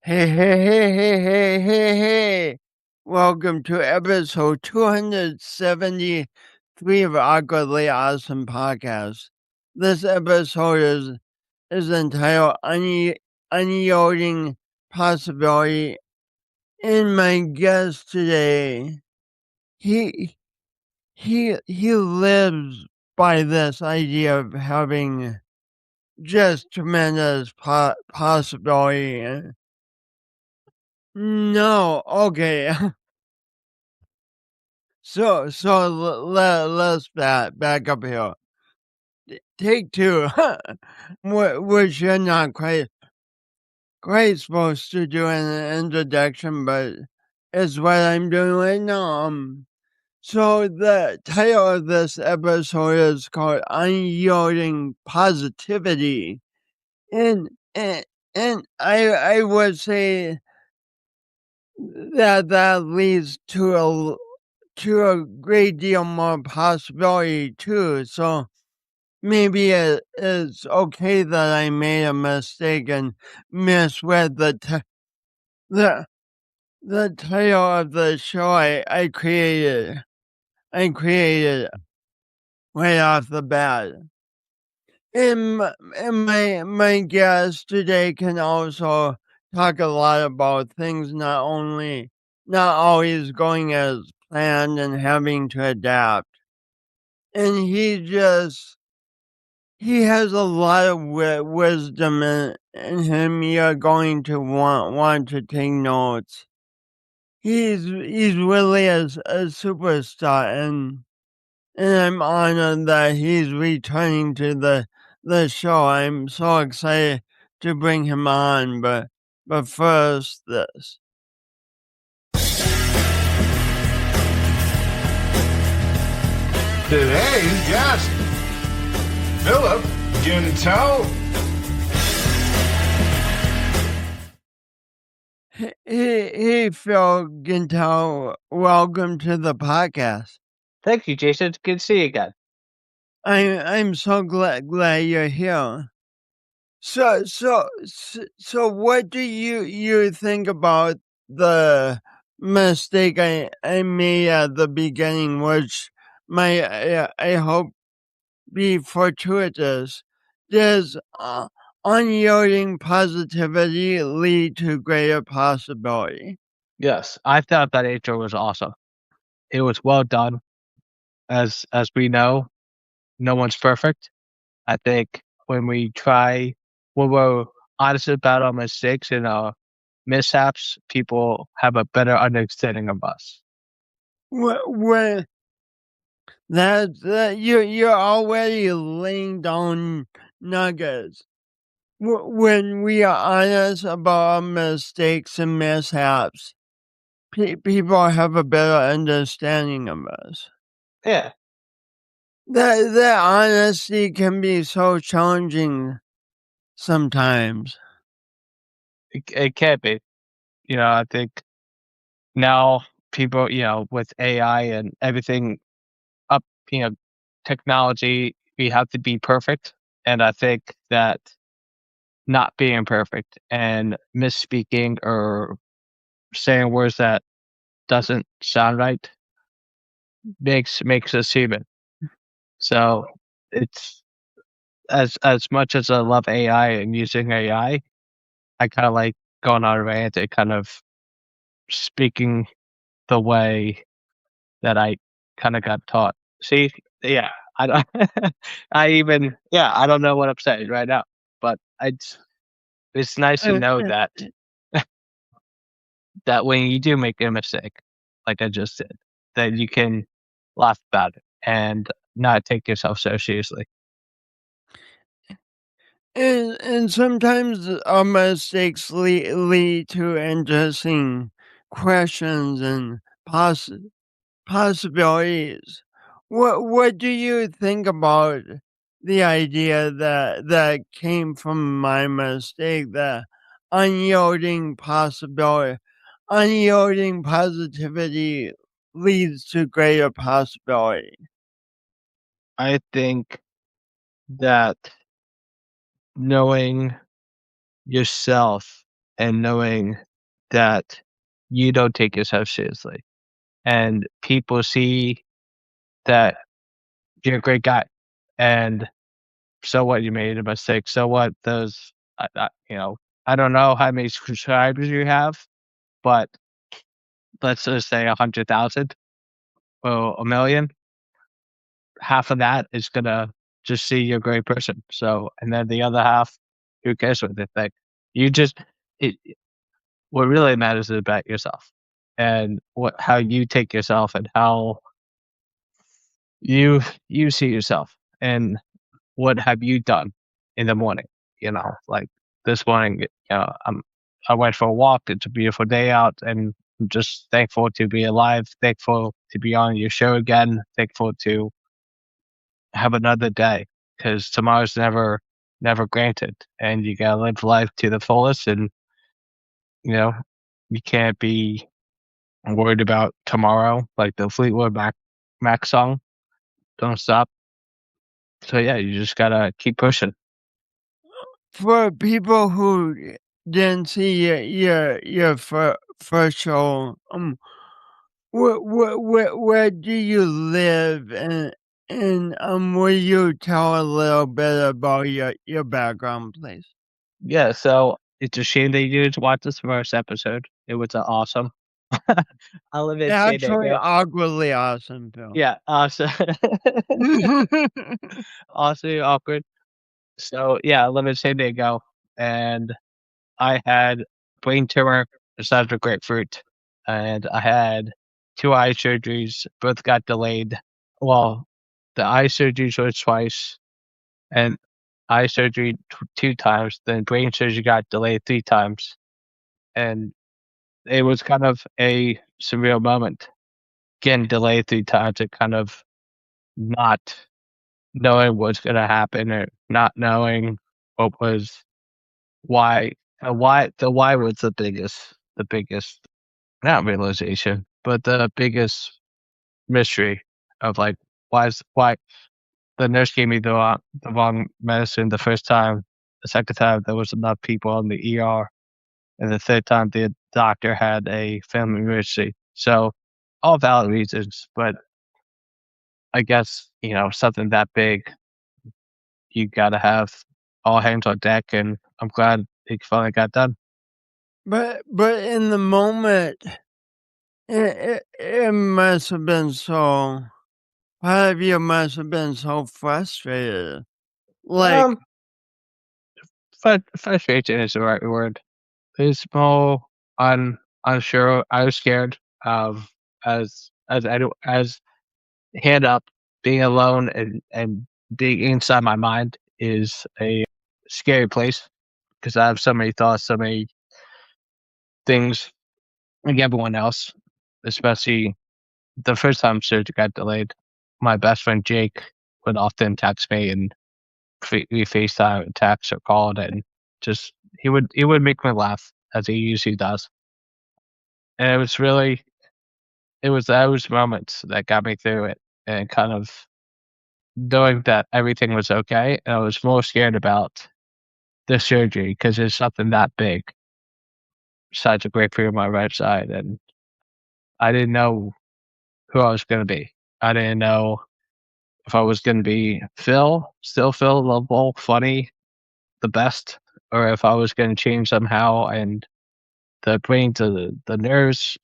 Hey. Welcome to episode 273 of Awkwardly Awesome Podcast. This episode is entitled Unyielding Possibility. And my guest today, he lives by this idea of having just tremendous possibility. No, okay. Let's back up here. Take two, which you're not quite supposed to do in an introduction, but it's what I'm doing right now. So the title of this episode is called Unyielding Positivity, and and and I would say that leads to a great deal more possibility too. So maybe it's okay that I made a mistake and misread the the title of the show I created. I created right off the bat. And my guest today can also talk a lot about things not always going as planned and having to adapt. And he has a lot of wisdom in him. You're going to want to take notes. He's really a superstar, and I'm honored that he's returning to the show. I'm so excited to bring him on, but first this. Today's guest, Philip Gintowt. Hey, Phil Gintowt, welcome to the podcast. Thank you, Jason. It's good to see you again. I'm so glad you're here. So what do you think about the mistake I made at the beginning, which I hope be fortuitous? Does unyielding positivity lead to greater possibility? Yes, I thought that intro was awesome. It was well done. As we know, no one's perfect. I think when we're honest about our mistakes and our mishaps, people have a better understanding of us. When that you're already laying down nuggets. When we are honest about our mistakes and mishaps, people have a better understanding of us. Yeah, That honesty can be so challenging sometimes. it can be. I think now people, with AI and everything up, technology, we have to be perfect. And I think that not being perfect and misspeaking or saying words that doesn't sound right makes us human. So it's as much as I love AI and using AI, I kind of like going on a rant and kind of speaking the way that I kind of got taught. See, yeah, I don't, I don't know what I'm saying right now, but it's nice to know that that when you do make a mistake, like I just did, that you can laugh about it and not take yourself so seriously. And sometimes our mistakes lead to interesting questions and possibilities. What do you think about the idea that came from my mistake, that unyielding unyielding positivity leads to greater possibility? I think that knowing yourself and knowing that you don't take yourself seriously. And people see that you're a great guy. And so what? You made a mistake. So what? I don't know how many subscribers you have, but let's just say 100,000 or a million. Half of that is gonna just see you're a great person. So, and then the other half, who cares what they think? You just it, what really matters is about yourself and how you take yourself and how you see yourself and what have you done in the morning. Like this morning, I went for a walk. It's a beautiful day out, and I'm just thankful to be alive, thankful to be on your show again, thankful to have another day because tomorrow's never granted, and you gotta live life to the fullest. And you know, you can't be worried about tomorrow, like the Fleetwood Mac song, "Don't Stop." So yeah, you just gotta keep pushing. For people who didn't see your first show, where do you live? And will you tell a little bit about your background, please? Yeah, so it's a shame that you didn't watch this first episode. It was awesome. I live in San Actually, Diego. awkwardly awesome, Phil. Yeah, awesome. Awesome, awkward. So yeah, I live in San Diego, and I had brain tumor the size of grapefruit, and I had 2 eye surgeries, both got delayed. Well, the eye surgeries was twice, and eye surgery 2 times, then brain surgery got delayed 3 times, and it was kind of a surreal moment, getting delayed 3 times and kind of not knowing what's gonna happen or not knowing what was why why was the biggest not realization, but the biggest mystery of, like, why the nurse gave me the wrong medicine the first time, the second time there was enough people in the ER, and the third time the doctor had a family emergency. So, all valid reasons, but I guess, something that big, you gotta have all hands on deck, and I'm glad it finally got done. But in the moment, it must have been so part of you must have been so frustrated. Like, Um, frustration is the right word. It's more unsure. I was scared of as I do as hand up, being alone and being inside my mind is a scary place because I have so many thoughts, so many things like everyone else, especially the first time surgery got delayed. My best friend Jake would often text me and we FaceTime, text or called, and just he would make me laugh as he usually does. And it was those moments that got me through it and kind of knowing that everything was okay. And I was more scared about the surgery because it's something that big besides a grapefruit on my right side. And I didn't know who I was going to be. I didn't know if I was going to be still Phil, lovable, funny, the best, or if I was going to change somehow and the brain to the nerves,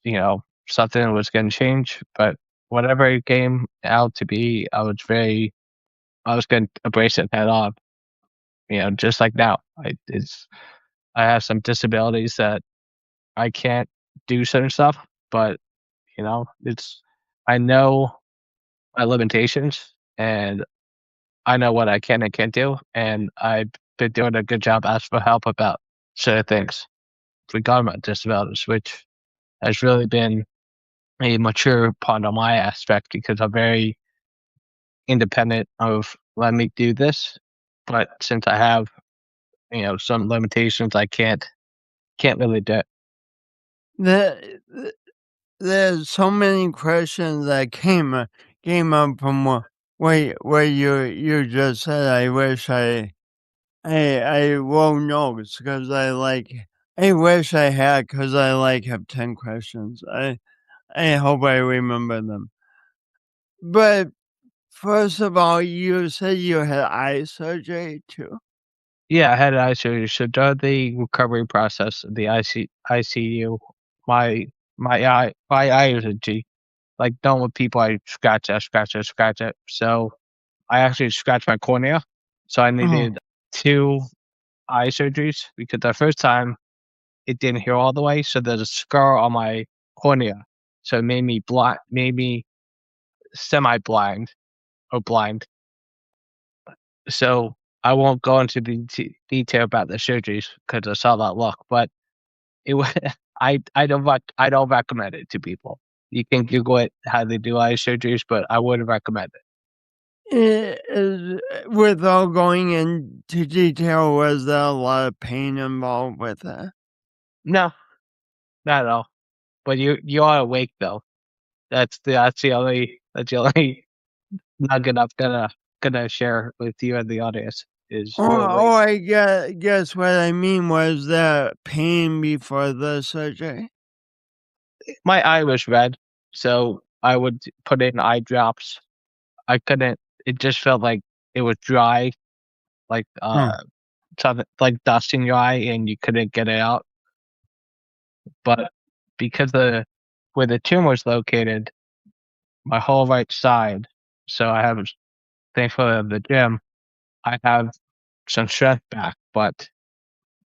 something was going to change. But whatever it came out to be, I was going to embrace it head on. Just like now, I have some disabilities that I can't do certain stuff, but it's I know my limitations and I know what I can and can't do, and I've been doing a good job asking for help about certain things regarding my disabilities, which has really been a mature part of my aspect because I'm very independent of let me do this. But since I have, some limitations, I can't really do it. the there's so many questions that came up from what you just said. I wish I wrote notes because I like I wish I had, cause I, like, have 10 questions. I hope I remember them. But, first of all, you said you had eye surgery too? Yeah, I had eye surgery, so during the recovery process, the ICU, my my eye is itchy. Like, normal people, I scratch it. So, I actually scratched my cornea, so I Oh. needed 2 eye surgeries because the first time, it didn't heal all the way, so there's a scar on my cornea. So, it made me semi-blind or blind. So, I won't go into detail about the surgeries because I saw that look, but it wa I don't recommend it to people. You can Google it, how they do eye surgeries, but I wouldn't recommend it. Without going into detail, was there a lot of pain involved with it? No, not at all. But you are awake though. That's the only nugget I'm gonna share with you and the audience is Oh, you're awake. I guess what I mean was that pain before the surgery? My eye was red, so I would put in eye drops. I couldn't it just felt like it was dry, like, Hmm. something like dust in your eye and you couldn't get it out. But because the where the tumor was located, my whole right side, so I have thankfully at the gym, I have some strength back, but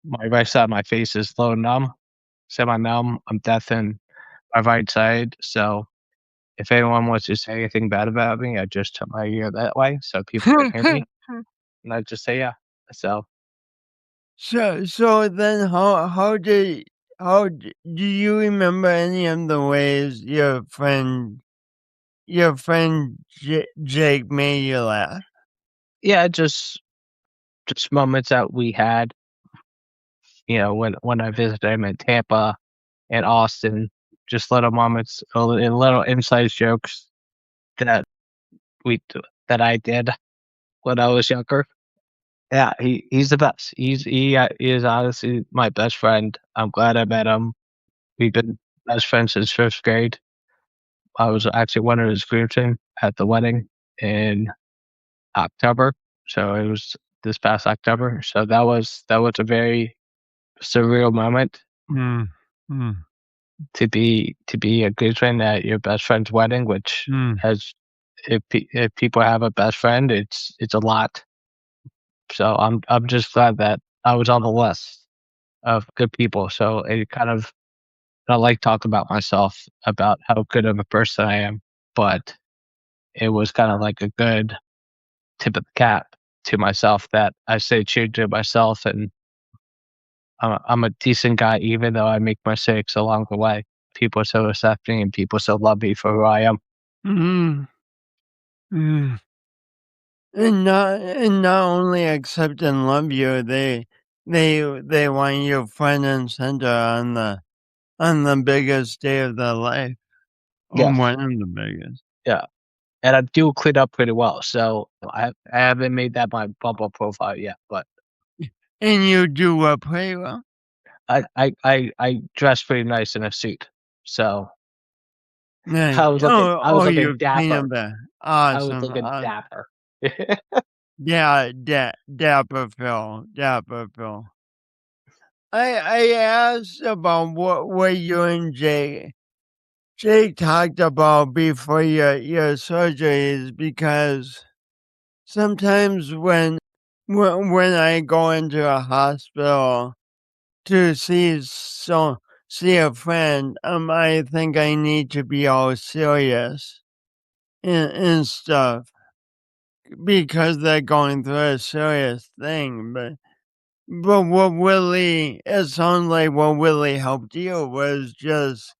my right side of my face is low numb, semi-numb. I'm deaf in my right side, so if anyone wants to say anything bad about me, I just turn my ear that way so people can hear me, and I just say, "Yeah." So, So then do you remember any of the ways your friend Jake made you laugh? yeah, just moments that we had, when I visited him in Tampa and Austin, just little moments, and little inside jokes that we that I did when I was younger. Yeah, he's the best. He is honestly my best friend. I'm glad I met him. We've been best friends since 5th grade. I was actually one of his groomsmen at the wedding in October, so it was this past October. So that was a very surreal moment Mm, mm, to be a groomsman at your best friend's wedding, which mm. has if people have a best friend, it's a lot. So I'm just glad that I was on the list of good people. So it kind of I like talk about myself about how good of a person I am, but it was kind of like a good tip of the cap to myself that I say true to myself, and I'm a decent guy even though I make mistakes along the way. People are so accepting and people so love me for who I am. Mhm, mm. And not only accept and love you, they want you front and center on the biggest day of their life, or Yes. one of the biggest. Yeah. And I do clean up pretty well. So I haven't made that my Bumble profile yet, but And you do pretty well. I dress pretty nice in a suit. So Nice. I was looking You clean dapper. up there. I was Awesome, looking dapper. yeah, dapper Phil, dapper Phil. I asked about what you and Jake talked about before your surgeries because sometimes when I go into a hospital to see a friend, I think I need to be all serious and stuff because they're going through a serious thing. But it sounds like what really helped you was just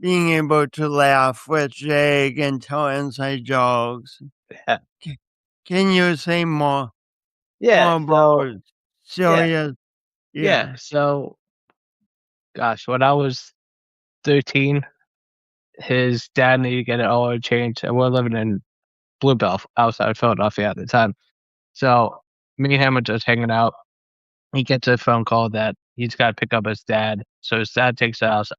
being able to laugh with Jake and tell inside jokes. Yeah. C- Can you say more Yeah, so about yeah, serious? yeah. Yeah. So gosh, when I was 13, his dad needed to get an oil change, and we're living in Bluebell outside of Philadelphia at the time. So me and him are just hanging out. He gets a phone call that he's got to pick up his dad. So his dad takes us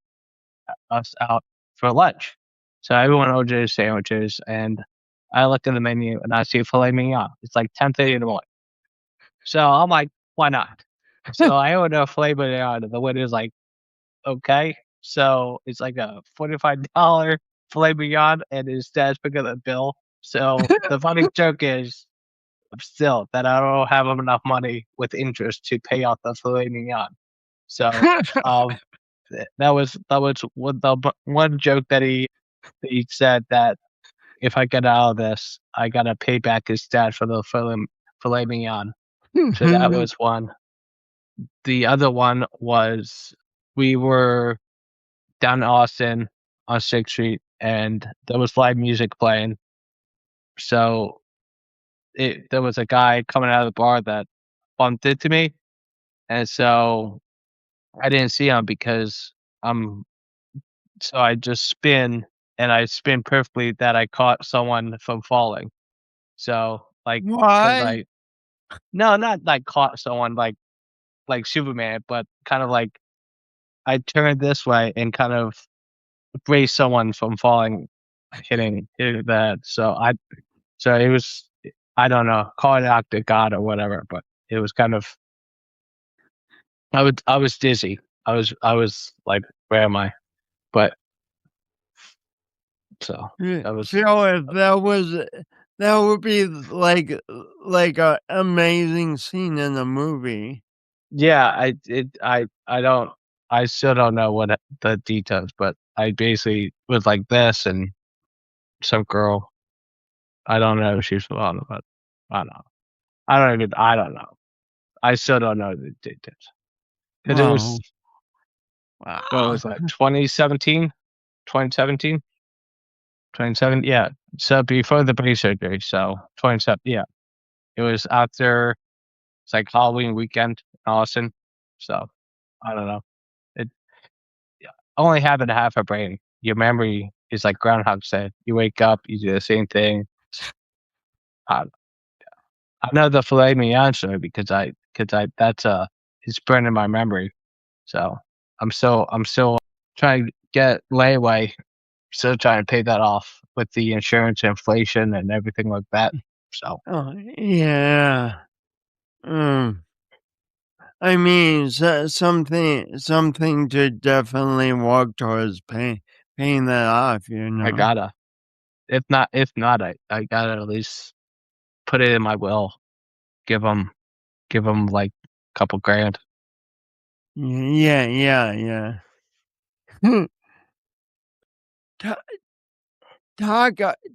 out for lunch. So everyone orders sandwiches, and I look at the menu and I see filet mignon. It's like 10:30 in the morning. So I'm like, why not? So I order a filet mignon, and the waiter's like, okay. So it's like a $45 filet mignon, and his dad's picking up the bill. So the funny joke is still that I don't have enough money with interest to pay off the filet mignon. So um, that was one joke that he said that if I get out of this, I gotta pay back his dad for the filet mignon. So that was one. The other one was we were down in Austin on 6th Street, and there was live music playing. So there was a guy coming out of the bar that bumped into me, and so I didn't see him because I'm so I just spin, and I spin perfectly that I caught someone from falling. So, like, because What? I no, not like caught someone like Superman, but kind of like I turned this way and kind of raised someone from falling, hitting that. So it was I don't know, call it act of God or whatever, but it was kind of I was dizzy. I was like, "Where am I?" But so that was Phil, if that would be like a amazing scene in a movie. yeah, I don't I still don't know what the details, but I basically was like this and some girl, I don't know if she's on it, but I don't know. I don't know. I still don't know the details. 'Cause it was Wow. what Wow. was that, 2017? 2017? 27 yeah. So before the brain surgery, so 27 yeah. It was after it's like Halloween weekend in Austin. So, I don't know. It yeah, only happened to half a brain. Your memory is like Groundhog Day. You wake up, you do the same thing. I I know the filet mignon story because I that's, it's burned in my memory. So, I'm still trying to get layaway, still trying to pay that off with the insurance, inflation, and everything like that. So, Oh, yeah. Mm. I mean, something to definitely work towards paying that off, you I know? gotta. If not, I gotta at least put it in my will. Give 'em give 'em, like, couple grand. Yeah, yeah, yeah. Ta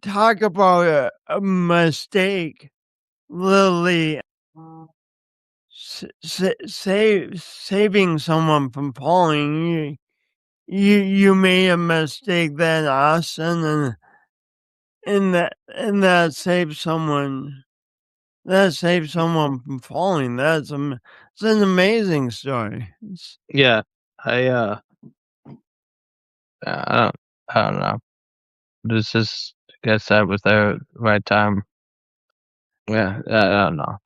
talk about a mistake, literally saving someone from falling. You made a mistake then, Austin, and that saved someone. That saved someone from falling. It's an amazing story. Yeah. I, I don't I don't know. This is I guess I was there at the right time. Yeah, I don't know.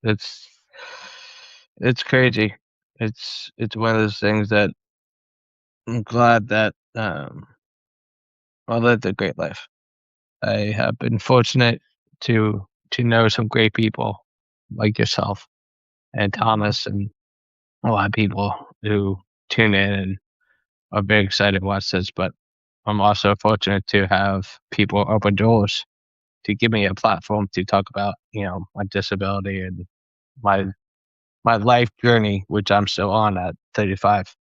It's it's crazy. It's one of those things that I'm glad that, I lived a great life. I have been fortunate to know some great people like yourself and Thomas and a lot of people who tune in and are very excited to watch this, but I'm also fortunate to have people open doors to give me a platform to talk about, my disability and my my life journey, which I'm still on at 35.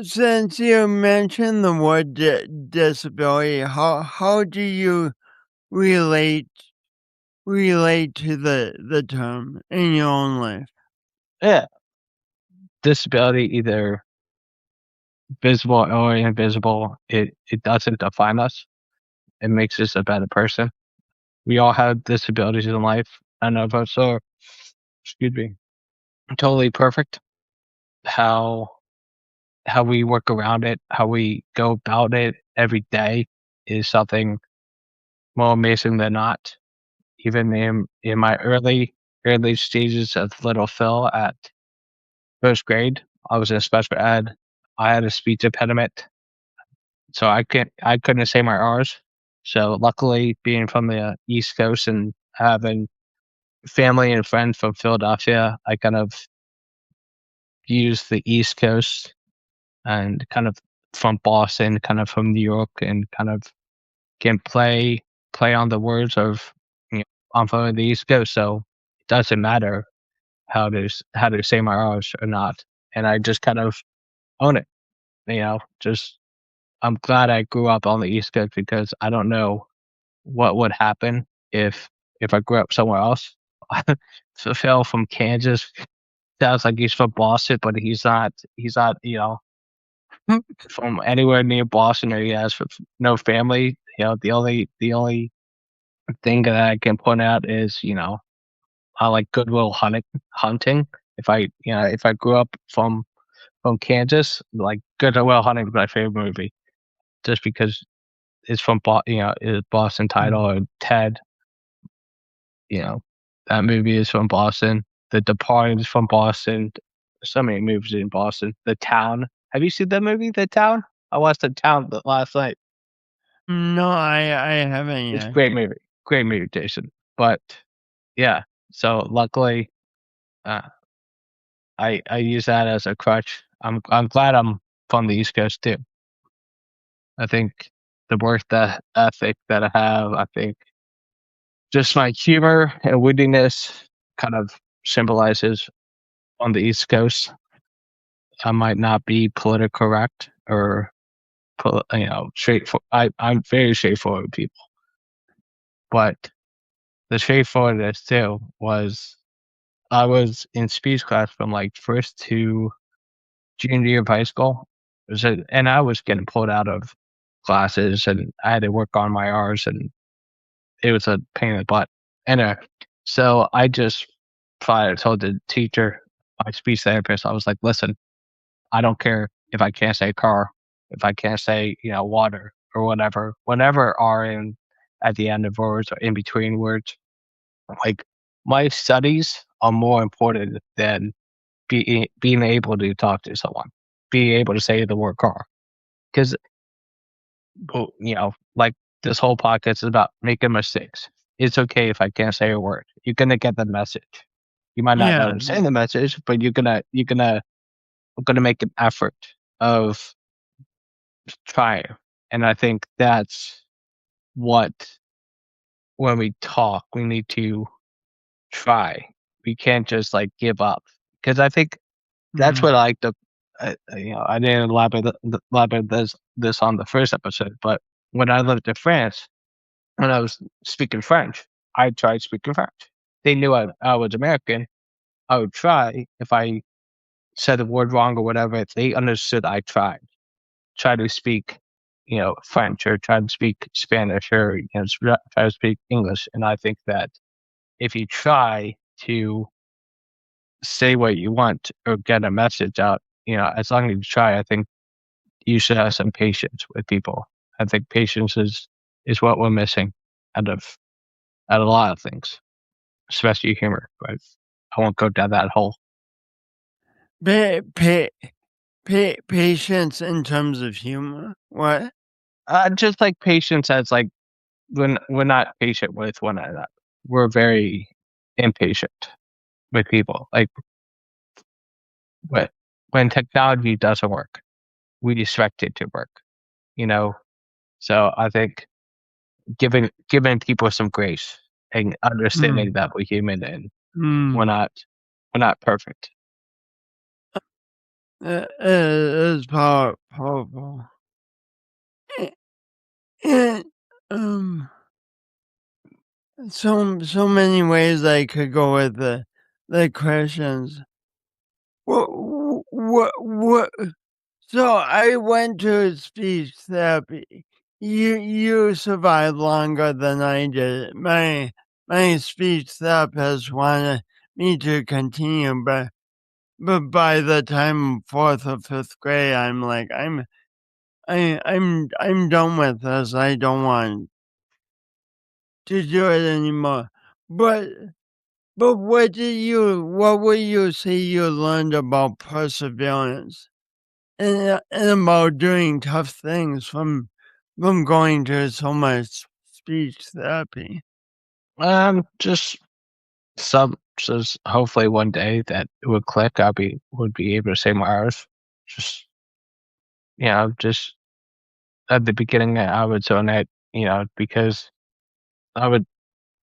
Since you mentioned the word disability, how do you relate relate to the term in your own life? Yeah, disability, either visible or invisible, it doesn't define us. It makes us a better person. We all have disabilities in life. None of us are, excuse me, totally perfect. How how we work around it, how we go about it every day is something more amazing than not. Even in my early stages of little Phil at first grade, I was in special ed. I had a speech impediment, so I couldn't say my R's. So luckily, being from the East Coast and having family and friends from Philadelphia, I kind of used the East Coast and kind of from Boston, kind of from New York, and kind of can play on the words of, you know, I'm from the East Coast, so it doesn't matter how to say my R's or not, and I just kind of own it, just I'm glad I grew up on the East Coast because I don't know what would happen if I grew up somewhere else. So Phil from Kansas sounds like he's from Boston, but he's not, from anywhere near Boston, or he has no family. The only thing that I can point out is, I like Goodwill Hunting. If I grew up from Kansas, like Goodwill Hunting is my favorite movie, just because it's from is Boston title, or Ted. You know, that movie is from Boston. The Departed is from Boston. So many movies in Boston. The Town. Have you seen that movie, The Town? I watched The Town last night. No, I haven't It's a yet. great movie, Jason. But yeah, so luckily, uh, I use that as a crutch. I'm glad I'm from the East Coast too. I think the work that ethic that I have, I think just my humor and wittiness kind of symbolizes on the East Coast. I might not be politically correct or straightforward. I'm very straightforward with people, but the straightforwardness too was I was in speech class from like first to junior year of high school. And I was getting pulled out of classes, and I had to work on my R's, and it was a pain in the butt. Anyway, so I just probably told the teacher, my speech therapist, I was like, listen, I don't care if I can't say car, if I can't say, water or whatever are in at the end of words or in between words. Like, my studies are more important than being able to talk to someone, being able to say the word car. Because, like this whole podcast is about making mistakes. It's okay if I can't say a word. You're gonna get the message. You might not Yeah. understand the message, but you're gonna make an effort of trying. And I think that's what when we talk, we need to try. We can't just like give up because I think that's Mm. what I like the. I didn't elaborate this on the first episode, but when I lived in France, when I was speaking French, I tried speaking French. They knew I was American. I would try if I said the word wrong or whatever. They understood I tried. Try to speak, French, or try to speak Spanish, or try to speak English. And I think that if you try to say what you want or get a message out, as long as you try, I think you should have some patience with people. I think patience is what we're missing out of a lot of things, especially humor. But I won't go down that hole. Patience in terms of humor. What? Just like patience as like when we're not patient with one another, we're very impatient with people. Like when when technology doesn't work, we expect it to work. You know, so I think giving people some grace and understanding Mm. that we're human and we're Mm. not we're not perfect. It is powerful. Eh, eh, um, so many ways I could go with the questions. What? So I went to speech therapy. You survived longer than I did. My speech therapist wanted me to continue, but by the time 4th or 5th grade, I'm like, I'm done with this. I don't want to do it anymore. But But what would you say you learned about perseverance and about doing tough things from going to so much speech therapy? Just just hopefully one day that it would click. Would be able to say my R's. Just just at the beginning, I would zone it, because I would.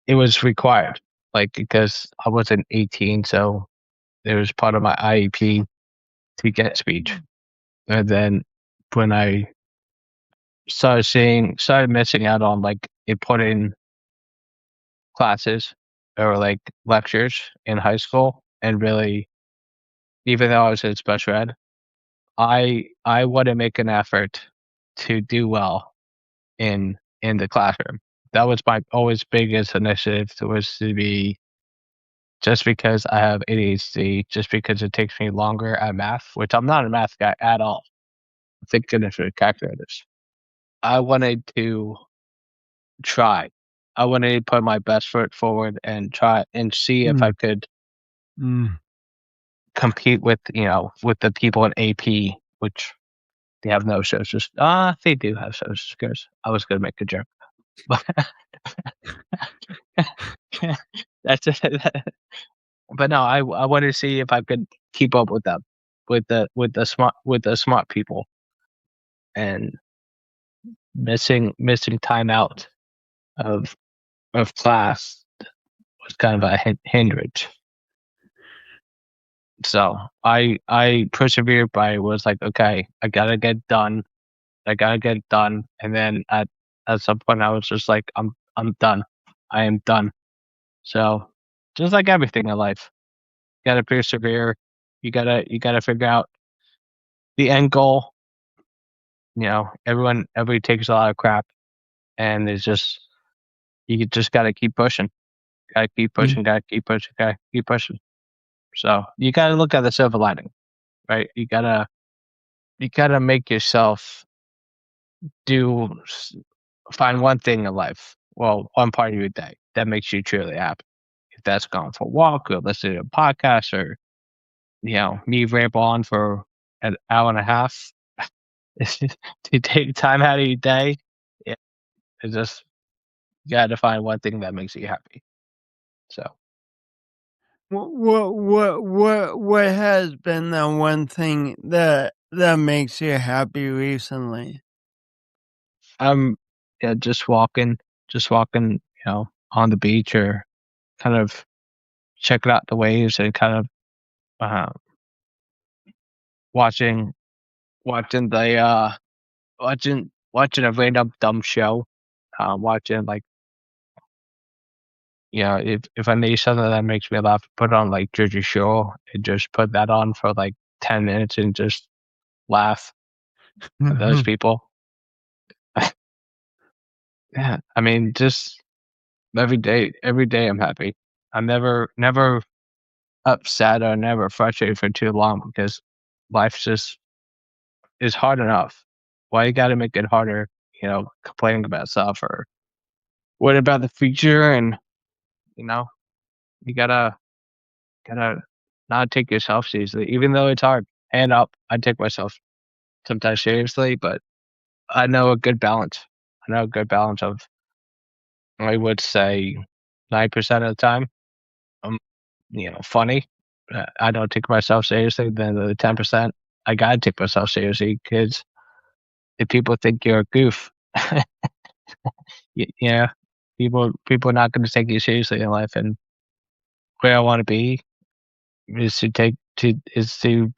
It was required, like because I wasn't 18, so it was part of my IEP to get speech. And then when I started missing out on like important classes or like lectures in high school, and really, even though I was in special ed, I want to make an effort to do well in the classroom. That was my always biggest initiative, was to be, just because I have ADHD, just because it takes me longer at math, which I'm not a math guy at all. Thank goodness for calculators. I wanted to try. I wanted to put my best foot forward and try and see if I Mm, could mm. compete with, with the people in AP, which they have no social. They do have social skills. I was gonna make a joke, but that's it. But no, I wanted to see if I could keep up with them, with the smart people, and missing time out of class was kind of a hindrance. So I persevered by, was like, okay, I gotta get done. I gotta get it done. And then at some point I was just like, I'm done. I am done. So just like everything in life, you gotta persevere. You gotta figure out the end goal. Everybody takes a lot of crap, and it's just, you just gotta keep pushing. Gotta keep Mm. pushing, gotta keep pushing, gotta keep pushing. So you gotta look at the silver lining, right? You gotta make yourself do find one thing in life, well, one part of your day that makes you truly happy. If that's going for a walk or listening to a podcast, or me ramble on for an hour and a half, it's just to take time out of your day. Yeah, it's just, you got to find one thing that makes you happy. So What has been the one thing that makes you happy recently? I'm, yeah, just walking, on the beach, or kind of checking out the waves, and kind of uh, watching watching the watching a random dumb show. Watching, like, if I need something that makes me laugh, put on like Jersey Shore, and just put that on for like 10 minutes and just laugh at those people. Yeah, I mean, just every day I'm happy. I'm never upset, or never frustrated for too long, because life just is hard enough. Why you got to make it harder? Complaining about stuff, or what about the future, and you know you gotta not take yourself seriously, even though it's hard. Hand up, I take myself sometimes seriously, but I know a good balance. I know a good balance of, I would say, 9% of the time, I'm, funny. I don't take myself seriously. Then the 10%, I gotta take myself seriously, because if people think you're a goof, yeah, people are not going to take you seriously in life. And where I want to be is to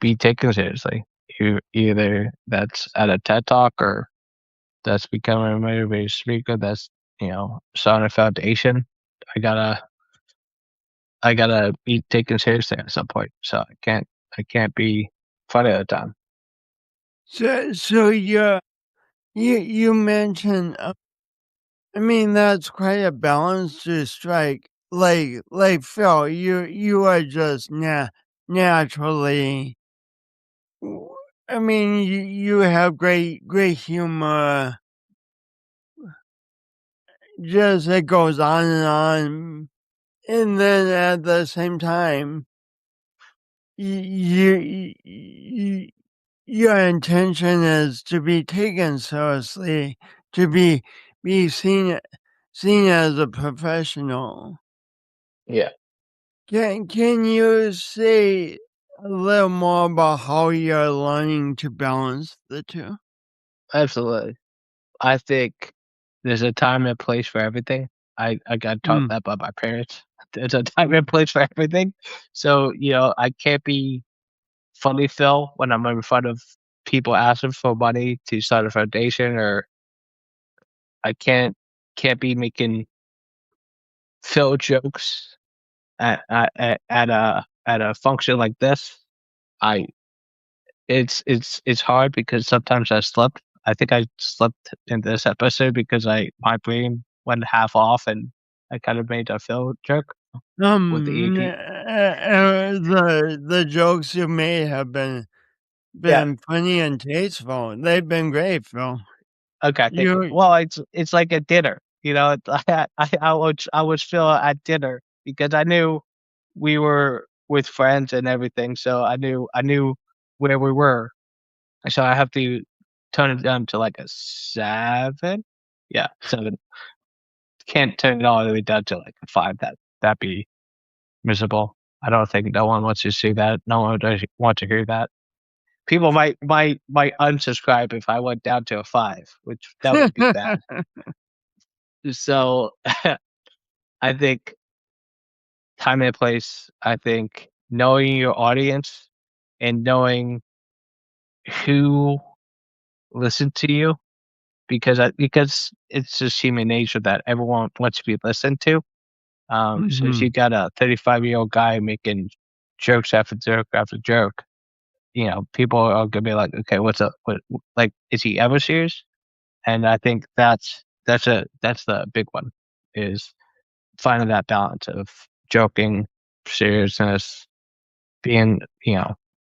be taken seriously. Either that's at a TED talk, or that's becoming a motivated speaker. That's, starting a foundation. I gotta I gotta be taken seriously at some point. So I can't be funny all the time. So you mentioned, I mean, that's quite a balance to strike. Like Phil, you are just naturally. I mean, you have great humor. Just it goes on and on. and then at the same time, your intention is to be taken seriously, to be seen as a professional. Yeah, Can you say a little more about how you're learning to balance the two? absolutely. I think there's a time and place for everything. I got taught Mm. that by my parents. There's a time and place for everything. So, I can't be funny Phil when I'm in front of people asking for money to start a foundation, or I can't be making Phil jokes at a function like this. I it's hard because sometimes I slept. I think I slept in this episode because my brain went half off and I kind of made a Phil joke with the AP. The jokes you made have Yeah. been funny and tasteful. They've been great, Phil. Okay. Thank you. You Well, it's like a dinner. I was Phil at dinner because I knew we were with friends and everything, so I knew where we were. So I have to tone it down to like a 7. Yeah, 7. Can't turn it all the way down to like a 5. That'd be miserable. I don't think no one wants to see that. No one does want to hear that. People might unsubscribe if I went down to a 5, which that would be bad. So I think time and place. I think knowing your audience and knowing who listen to you, because it's just human nature that everyone wants to be listened to. So if Mhm. you got a 35-year-old guy making jokes after joke after joke, people are gonna be like, "Okay, what's up? Like, is he ever serious?" And I think that's the big one, is finding that balance of joking, seriousness, being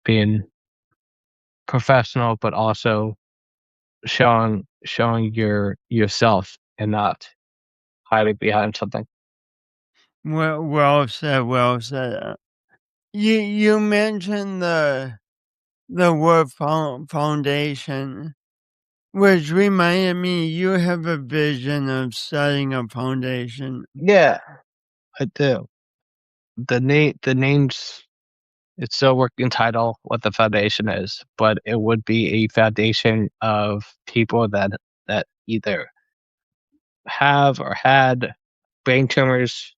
being professional, but also showing yourself and not hiding behind something. Well said, well said. You mentioned the word foundation, which reminded me you have a vision of starting a foundation. Yeah, I do. The name's it's still working title what the foundation is, but it would be a foundation of people that either have or had brain tumors,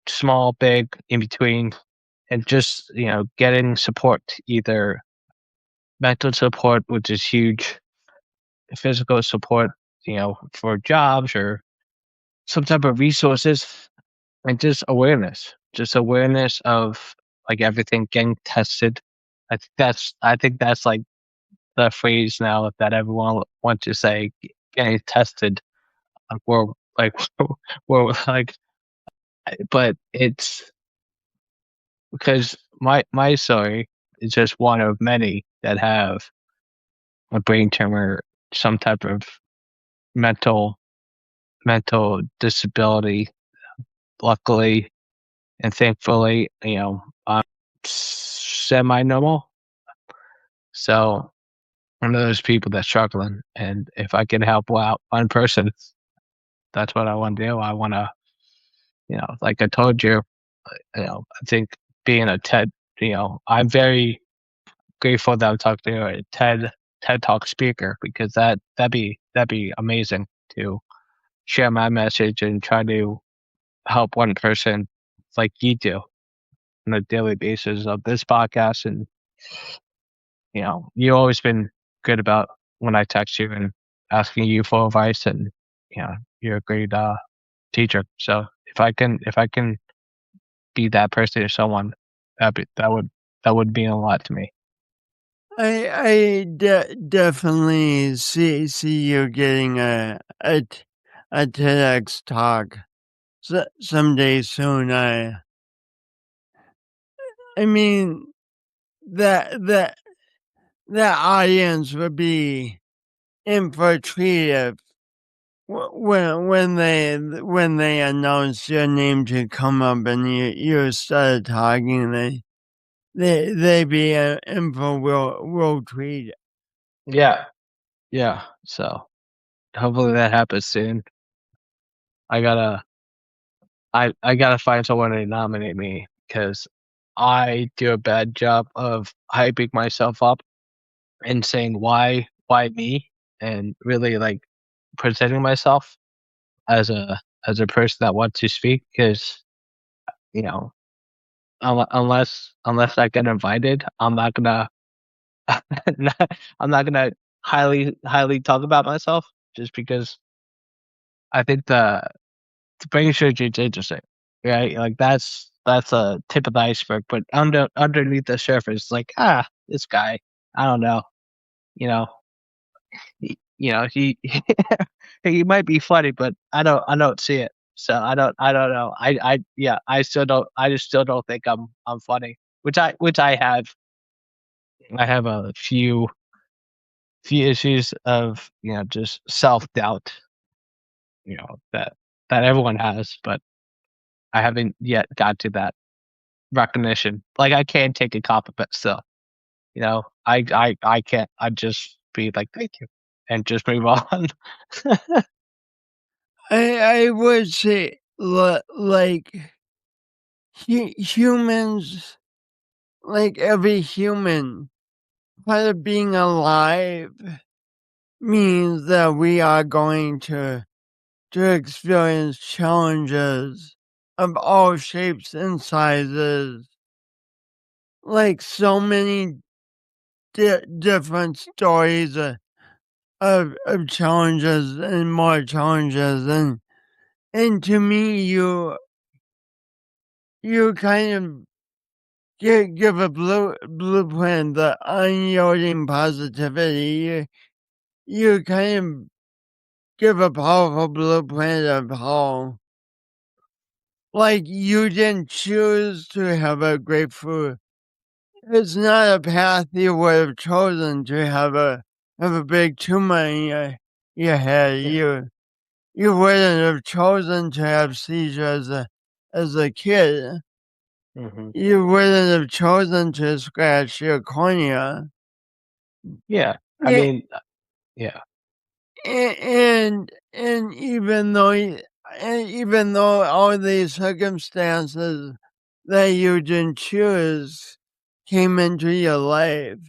small, big, in between, and just, getting support, either mental support, which is huge, physical support, for jobs or some type of resources, and just awareness of like everything getting tested. I think that's like the phrase now that everyone wants to say, getting tested. Like we're like, but it's because my story is just one of many that have a brain tumor, some type of mental mental disability. Luckily and thankfully, I'm semi-normal. So I'm one of those people that's struggling, and if I can help out one person, that's what I want to do. I want to, like I told you, I think being a TED, I'm very grateful that I'm talking to a TED Talk speaker, because that'd be amazing to share my message and try to help one person like you do on a daily basis of this podcast. And you've always been good about when I text you and asking you for advice, and you're a great teacher. So if I can be that person to someone, that would mean a lot to me. I definitely see you getting a TEDx talk someday soon. I mean that that that audience would be in for a treat when they announced your name to come up and you started talking, they be info will tweet. Yeah. So hopefully that happens soon. I gotta I gotta find someone to nominate me because I do a bad job of hyping myself up and saying why me, and really like presenting myself as a person that wants to speak. Because you know, unless I get invited, I'm not gonna I'm not gonna highly talk about myself, just because I think the brain surgery is interesting, right? Like that's a tip of the iceberg, but underneath the surface, like this guy, I don't know, you know, he he might be funny, but I don't see it. So I don't know. I just still don't think I'm funny, which I have a few issues of, just self-doubt, that everyone has, but I haven't yet got to that recognition. Like, I can't take a compliment still, I can't. I just be like, "Thank you," and just move on. I would say like humans, like every human, part of being alive means that we are going to experience challenges of all shapes and sizes, like so many different stories of challenges and more challenges, and to me you kind of give a blueprint, the unyielding positivity. You kind of give a powerful blueprint of how, like, you didn't choose to have a grapefruit. It's not a path you would have chosen to have a big tumor in your head. Yeah. You wouldn't have chosen to have seizures as a kid. Mhm. You wouldn't have chosen to scratch your cornea. Yeah. I A- mean, yeah. and even though all these circumstances that you didn't choose came into your life,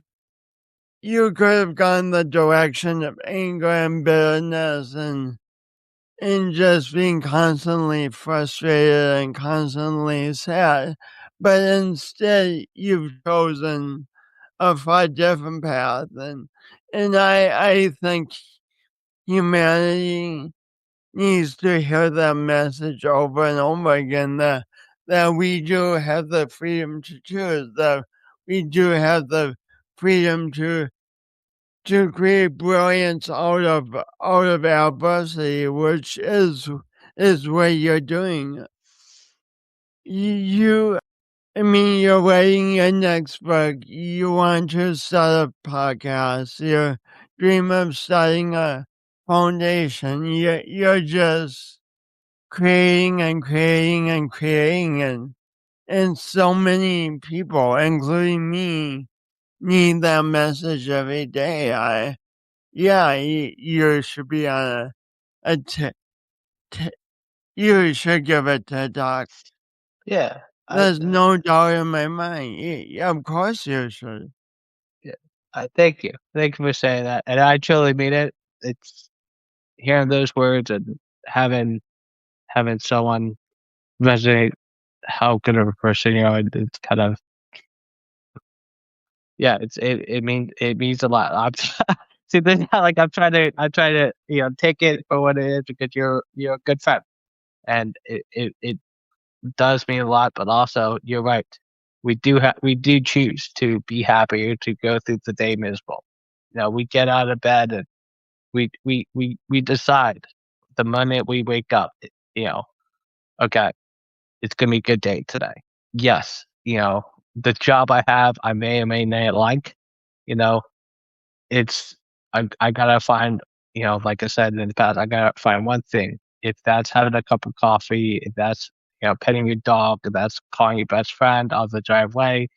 you could have gone the direction of anger and bitterness and just being constantly frustrated and constantly sad. But instead, you've chosen a far different path, and I think humanity needs to hear that message over and over again, that we do have the freedom to choose, that we do have the freedom to create brilliance out of adversity, which is what you're doing. You I mean, you're writing your next book. You want to start a podcast. You dream of starting a foundation. You're just creating and creating and creating, and so many people, including me, need that message every day. You should be on a t- you should give a TED talk. Yeah. There's no doubt in my mind. Of course you should. Yeah. Thank you. Thank you for saying that, and I truly mean it. It's hearing those words and having someone resonate how good of a person you are. It's kind of, yeah. It means a lot. See, this is how, like, I'm trying to take it for what it is, because you're a good friend, and it does mean a lot. But also, you're right. We do choose to be happy, or to go through the day miserable. We get out of bed, and we decide the moment we wake up. Okay, it's gonna be a good day today. Yes, the job I have, I may or may not like. You know, it's I gotta find like I said in the past, I gotta find one thing. If that's having a cup of coffee, if that's petting your dog, if that's calling your best friend on the driveway,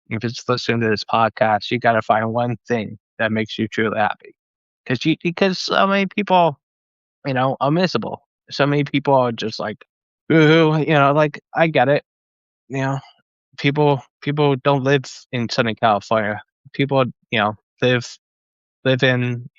if it's listening to this podcast, you gotta find one thing that makes you truly happy. Because so many people, are miserable. So many people are just like, ooh, like I get it. You know, people don't live in Southern California. People, live in,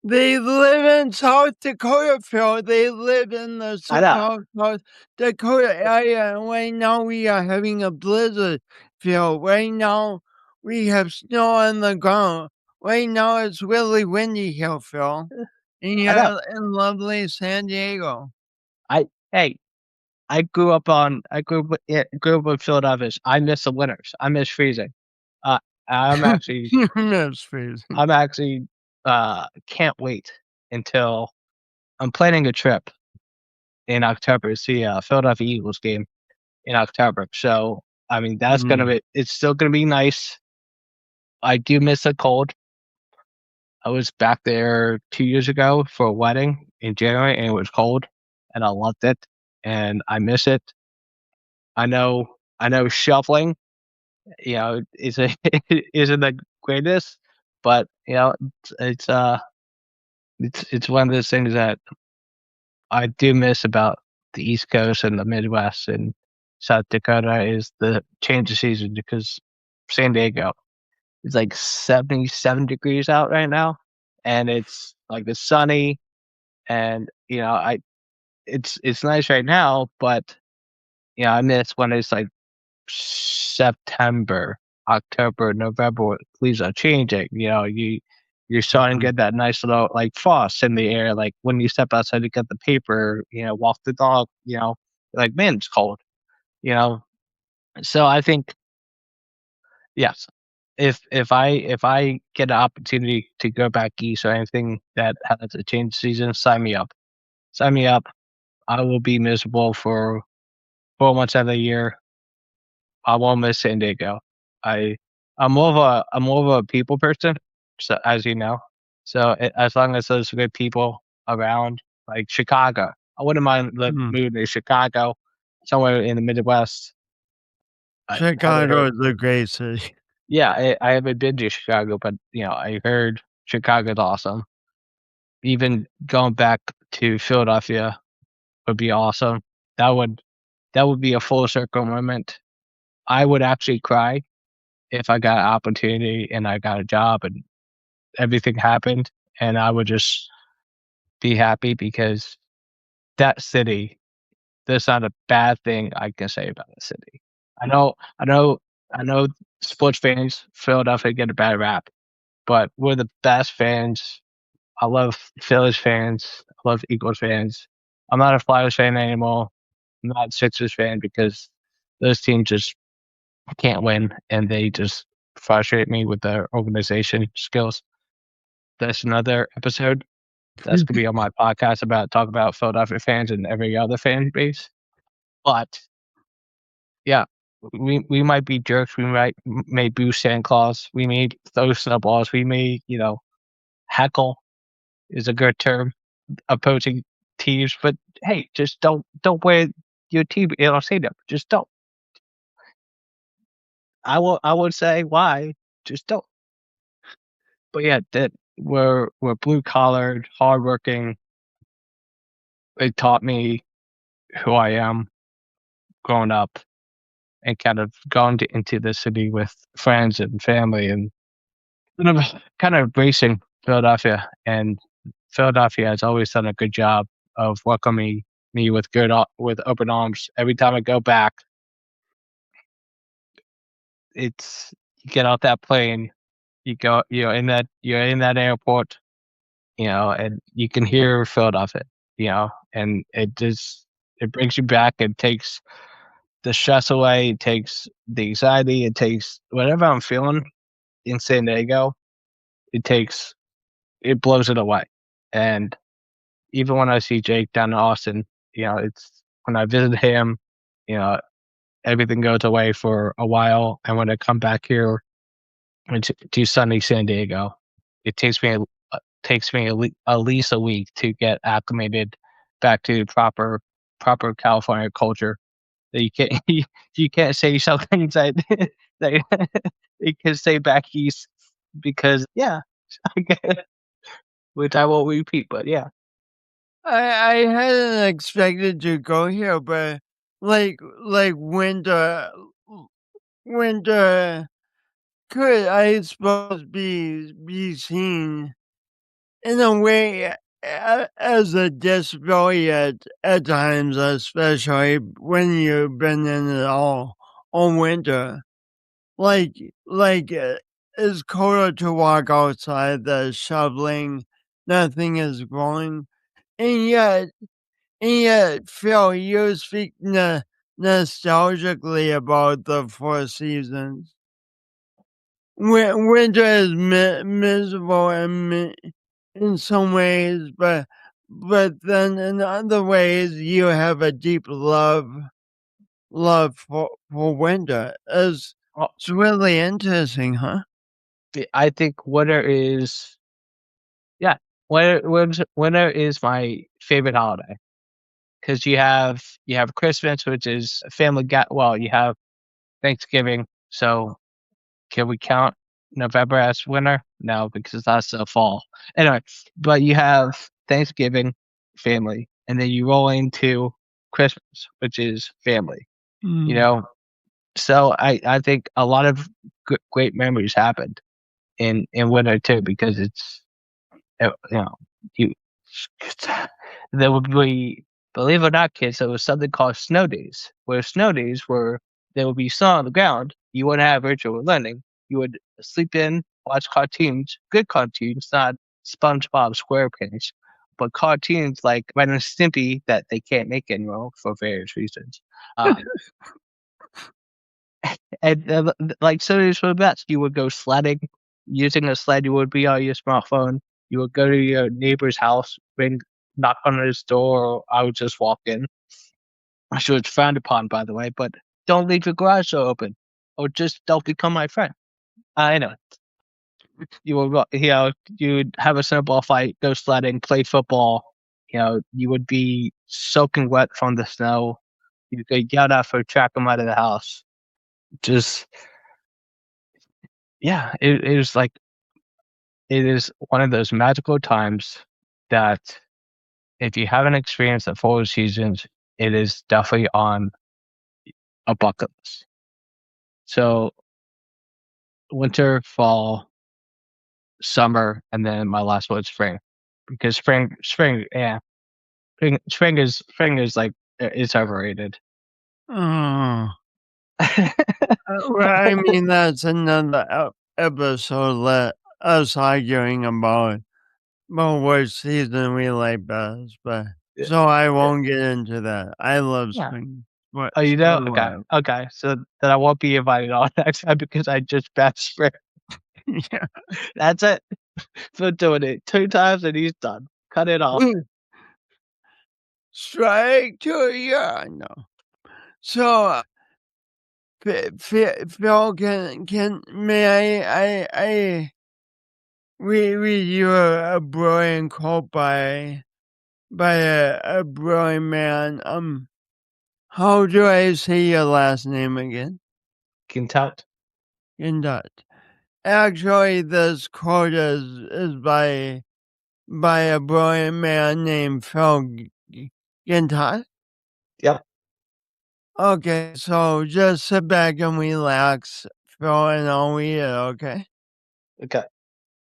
They live in South Dakota, Phil. They live in the I know. South Dakota area, and right now we are having a blizzard, Phil. Right now we have snow on the ground. Right now it's really windy here, Phil. And I know. you're in lovely San Diego. I hey, I grew up in Philadelphia. I miss the winters. I miss freezing. Uh, I'm actually You miss freezing. I'm actually can't wait until I'm planning a trip in October to see a Philadelphia Eagles game in October. So I mean that's gonna Mm. be it's still gonna be nice. I do miss the cold. I was back there 2 years ago for a wedding in January and it was cold and I loved it and I miss it. I know shuffling, is a isn't the greatest, but it's uh it's one of those things that I do miss about the East Coast and the Midwest and South Dakota is the change of season because San Diego is like 77 degrees out right now and it's like it's sunny and I it's nice right now, but I miss when it's like September, October, November, leaves are changing. You're starting to Mhm. get that nice little like frost in the air. Like when you step outside to get the paper, walk the dog, like man, it's cold. You know, so I think yes, if I get an opportunity to go back east or anything that has a change season, sign me up. Sign me up. I will be miserable for 4 months out of the year. I won't miss San Diego. I I'm more of a people person, so as you know. So as long as there's good people around, like Chicago, I wouldn't mind Mm. moving to Chicago, somewhere in the Midwest. I haven't Chicago heard. is a great city. Yeah, I haven't been to Chicago, but I heard Chicago's awesome. Even going back to Philadelphia would be awesome. That would that would be a full circle moment. I would actually cry if I got an opportunity and I got a job and everything happened, and I would just be happy because that city, there's not a bad thing I can say about the city. I know sports fans, Philadelphia get a bad rap, but we're the best fans. I love Phillies fans. I love Eagles fans. I'm not a Flyers fan anymore. I'm not a Sixers fan because those teams just can't win and they just frustrate me with their organization skills. That's another episode. That's gonna be on my podcast about talk about Philadelphia fans and every other fan base. But yeah, we might be jerks. We may boost Santa Claus. We may throw snowballs. We may heckle is a good term opposing teams. But hey, just don't wear your team. I'll say that. Just don't. I would say why. Just don't. But yeah, that we're blue collared, hardworking. They taught me who I am growing up and kind of gone into the city with friends and family and kind of racing Philadelphia. And Philadelphia has always done a good job of welcoming me with with open arms. Every time I go back, it's you get off that plane, you go you're in that airport, and you can hear Philadelphia, and it brings you back. It takes the stress away. It takes the anxiety. It takes whatever I'm feeling in San Diego. It takes it blows it away. And even when I see Jake down in Austin, it's when I visit him, you know, everything goes away for a while. And when I come back here to sunny San Diego, it takes me takes me at least a week to get acclimated back to proper California culture. That you can't you can't say some things that that you can say back east because yeah, I get which I won't repeat, but yeah. I hadn't expected to go here, but like winter could, I suppose, be seen in a way as a disability at times, especially when you've been in it all winter. Like like it's colder to walk outside. The shoveling, nothing is growing, and yet, Phil, you speak nostalgically about the four seasons. Winter is miserable in some ways, but then in other ways you have a deep love for winter. Well, It's really interesting, huh? I think winter is yeah, winter is my favorite holiday because you have Christmas, which is a family well, you have Thanksgiving. So can we count November as winter? No, because that's the fall. Anyway, but you have Thanksgiving, family, and then you roll into Christmas, which is family. You Mm. know, so I think a lot of great memories happened in winter too because it's you know you there would be believe it or not, kids, there was something called snow days, where snow days were there would be snow on the ground. You wouldn't have virtual learning. You would sleep in, watch cartoons, good cartoons, not SpongeBob SquarePants, but cartoons like Ren and Stimpy that they can't make anymore for various reasons. Uh, and like so days were the best. You would go sledding using a sled. You would be on your smartphone. You would go to your neighbor's house, ring, knock on his door. Or I would just walk in. I'm sure it's frowned upon, by the way, but don't leave your garage door open, or just don't become my friend. I know you would, you would have a snowball fight, go sledding, play football. You would be soaking wet from the snow. You could yell at for track them out of the house. Just yeah, it is like it is one of those magical times that if you haven't experienced the four seasons, it is definitely on a bucket list. So winter, fall, summer, and then my last one is spring. Because yeah, spring is like it's overrated. Oh, well, I mean that's another episode. Let us arguing about which season we like best, but Yeah, so I yeah. won't get into that. I love Yeah. spring. What? Oh, you So know? do Okay, I. okay. So then I won't be invited on next time because I just bashed spring. Yeah. That's it. For doing it 2 times and he's done. Cut it off. Strike to yeah. No. So, Phil, can may I read you a brilliant quote by a brilliant man. How do I say your last name again? Gintowt. Gintowt. Actually, this quote is by a brilliant man named Phil Gintowt. Yep. Okay, so just sit back and relax, Phil, and I'll read it, okay? Okay.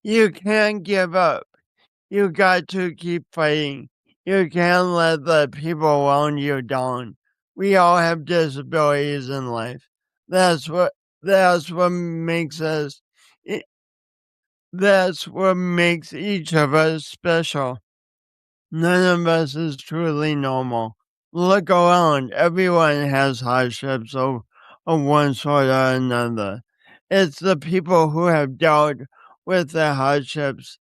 You can't give up. You got to keep fighting. You can't let the people around you down. We all have disabilities in life. That's what that's what makes us i- that's what makes each of us special. None of us is truly normal. Look around. Everyone has hardships of one sort or another. It's the people who have dealt with their hardships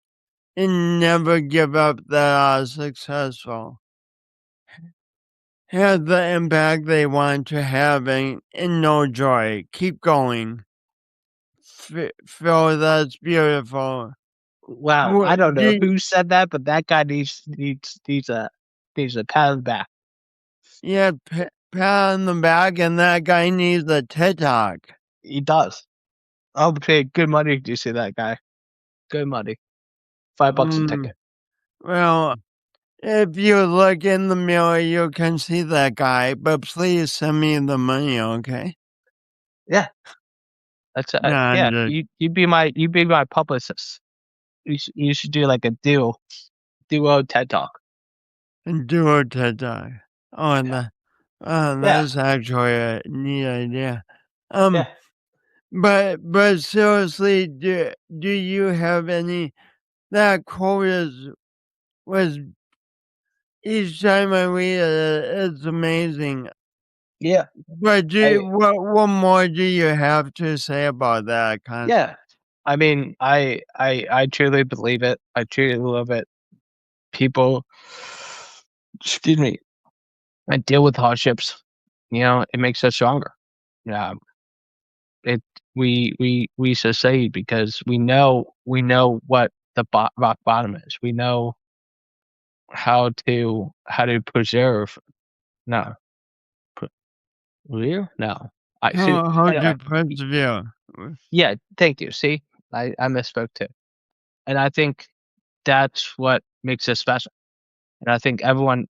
and never give up that are successful. Have the impact they want to have and no joy. Keep going. Phil, that's beautiful. Wow, I What don't do know you, who said that, but that guy needs a pat on the back. yeah, pat on the back, and that guy needs a TikTok. He does. I'll pay good money to see that guy. Good money. $5 a Mm, ticket. well, if you look in the mirror, you can see that guy, but please send me the money, okay? Yeah, that's No, I'm yeah. just You'd be my publicist. You should do like a duo TED talk. do a TikTok. Oh, and Yeah, yeah, that's actually a neat idea. Um, yeah, but seriously, do you have any? That quote was each time I read it, it's amazing. yeah. But I what more do you have to say about that concept? yeah. I mean, I truly believe it. I truly love it. People, excuse me, I deal with hardships. It makes us stronger. Yeah, it we succeed because we know what the rock bottom is. We know how to preserve. No, pre- real. No, I see. How Anyway, to persevere? yeah. Thank you. See, I misspoke too, and I think that's what makes us special. And I think everyone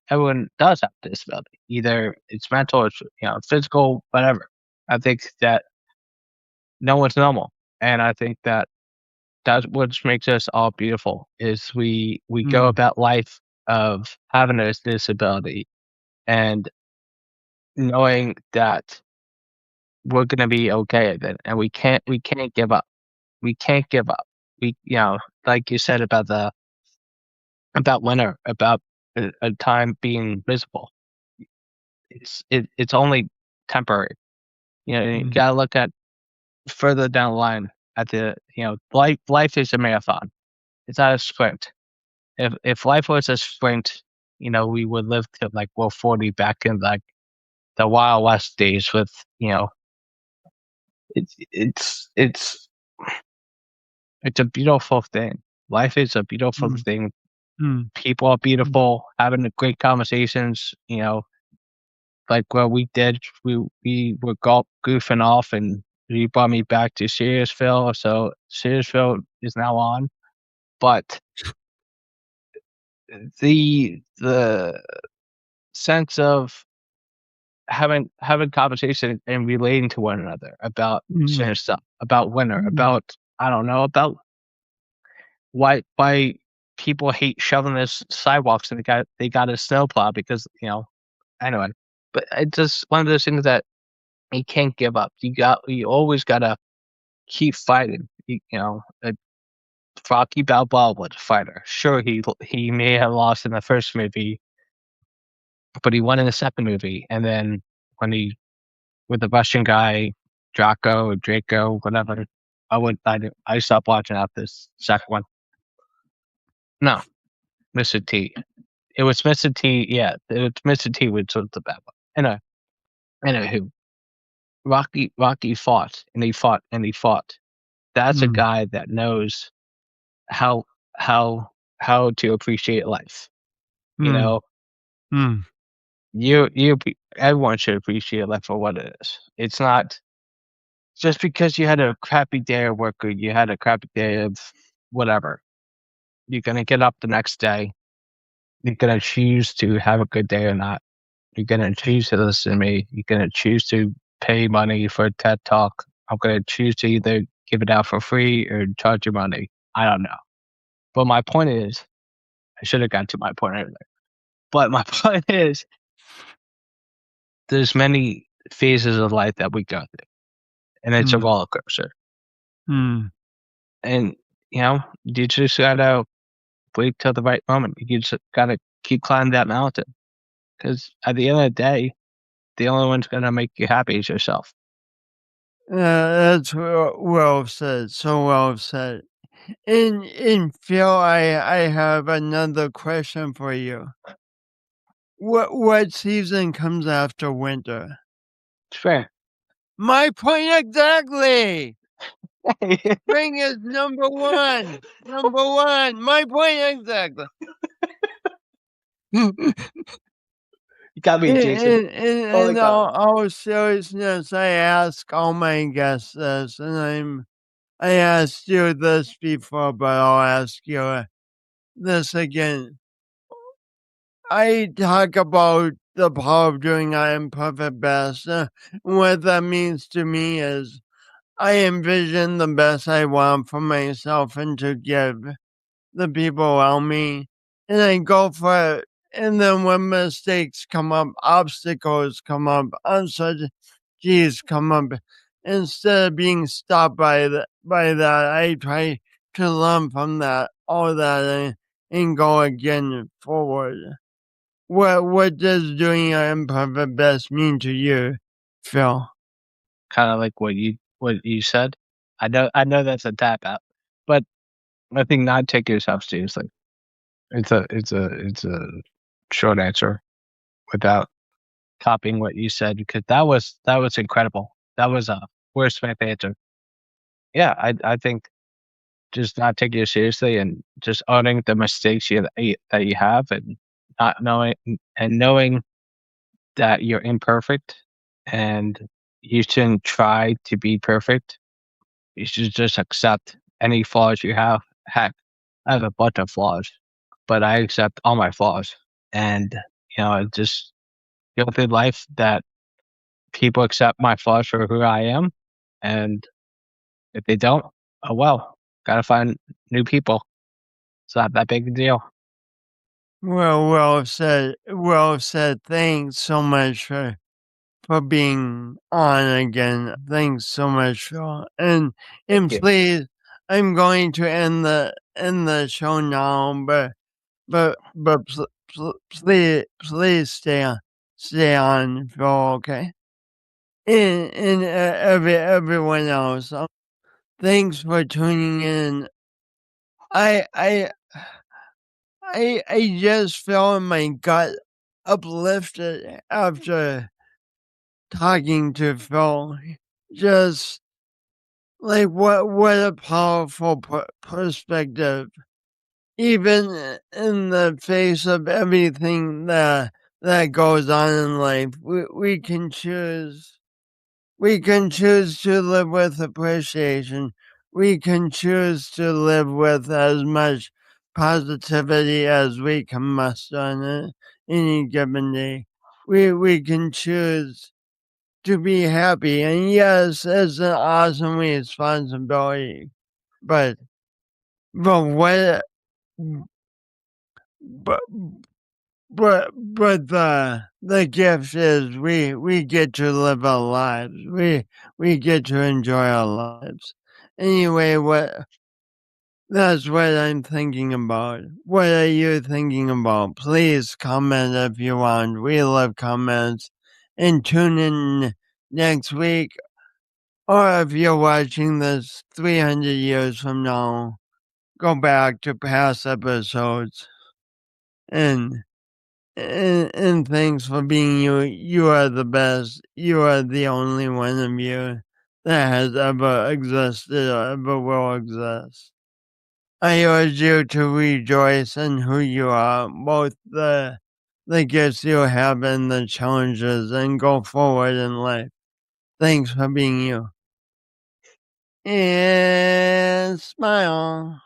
does have a disability. Either it's mental, or it's physical, whatever. I think that no one's normal, and I think that that's what makes us all beautiful. Is we go Mm, about life of having a disability and knowing that we're gonna be okay with it, and we can't give up. We can't give up. We like you said about winter, about a time being visible. It's only temporary. You mm, gotta look at further down the line at life is a marathon. It's not a sprint. If life was a sprint, we would live to like 40 back in like the Wild West days with it's it's a beautiful thing. Life is a beautiful mm, thing. mm, People are mm, beautiful, having a great conversations, like what we did. We were goofing off, and you brought me back to Seriousville, so Seriousville is now on. But the sense of having conversation and relating to one another about mm, certain stuff, about winter, mm, about I don't know, about why people hate shoveling this sidewalks and they got a snowplow because anyway. But it's just one of those things that you can't give up. You always gotta keep fighting. Rocky Balboa was a fighter. Sure, he may have lost in the first movie, but he won in the second movie. And then when he with the Russian guy, Draco, whatever, I stopped watching after this second one. No, Mr. T. It was Mr. T. Yeah, it was Mr. T. which was the bad one. Anywho, Rocky fought and he fought and he fought. That's a mm, guy that knows how how how to appreciate life. You mm, know, mm, everyone should appreciate life for what it is. It's not just because you had a crappy day at work or you had a crappy day of whatever. You're gonna get up the next day. You're gonna choose to have a good day or not. You're gonna choose to listen to me. You're gonna choose to pay money for a TED talk. I'm gonna choose to either give it out for free or charge you money. I don't know. But my point is, I should have got to my point earlier. But my point is, there's many phases of life that we go through, and it's a mm, roller coaster. mm. And you just gotta wait till the right moment. You just gotta keep climbing that mountain. Because at the end of the day, the only one's gonna make you happy is yourself. That's well said. So well said. In Phil, I have another question for you. What season comes after winter? It's fair. My point exactly. Spring is number one. Number one. My point exactly. You got me, Jason. Totally In got me. all seriousness, I ask all my guests this, and I asked you this before, but I'll ask you this again. I talk about the power of doing our imperfect best. What that means to me is I envision the best I want for myself and to give the people around me, and I go for it. And then when mistakes come up, obstacles come up, uncertainties come up, instead of being stopped by that, I try to learn from that, all that, and go again forward. What does doing your imperfect best mean to you, Phil? Kind of like what you said. I know that's a tap out, but I think not take yourself seriously. It's a short answer without copying what you said, because that was incredible. That was a wordsmith answer. Yeah, I think just not taking it seriously and just owning the mistakes that you have, and not knowing that you're imperfect, and you shouldn't try to be perfect. You should just accept any flaws you have. Heck, I have a bunch of flaws, but I accept all my flaws, and just go through life that people accept my flaws for who I am, and if they don't, oh well, gotta find new people. It's not that big a deal. Well said. Well said. Thanks so much for being on again. Thanks so much, Phil. Thank And you. please, I'm going to end the show now, please stay on, Phil. Okay. And everyone else. Thanks for tuning in. I I I just felt my gut uplifted after talking to Phil. Just like what a powerful perspective. Even in the face of everything that goes on in life, we can choose. We can choose to live with appreciation. We can choose to live with as much positivity as we can muster on any given day. We can choose to be happy. And yes, it's an awesome responsibility. But but what but but the gift is we get to live our lives. We get to enjoy our lives. Anyway, what that's what I'm thinking about. What are you thinking about? Please comment if you want. We love comments. And tune in next week. Or if you're watching this 300 years from now, go back to past episodes. And and thanks for being you. You are the best. You are the only one of you that has ever existed or ever will exist. I urge you to rejoice in who you are, both the gifts you have and the challenges, and go forward in life. Thanks for being you. And smile.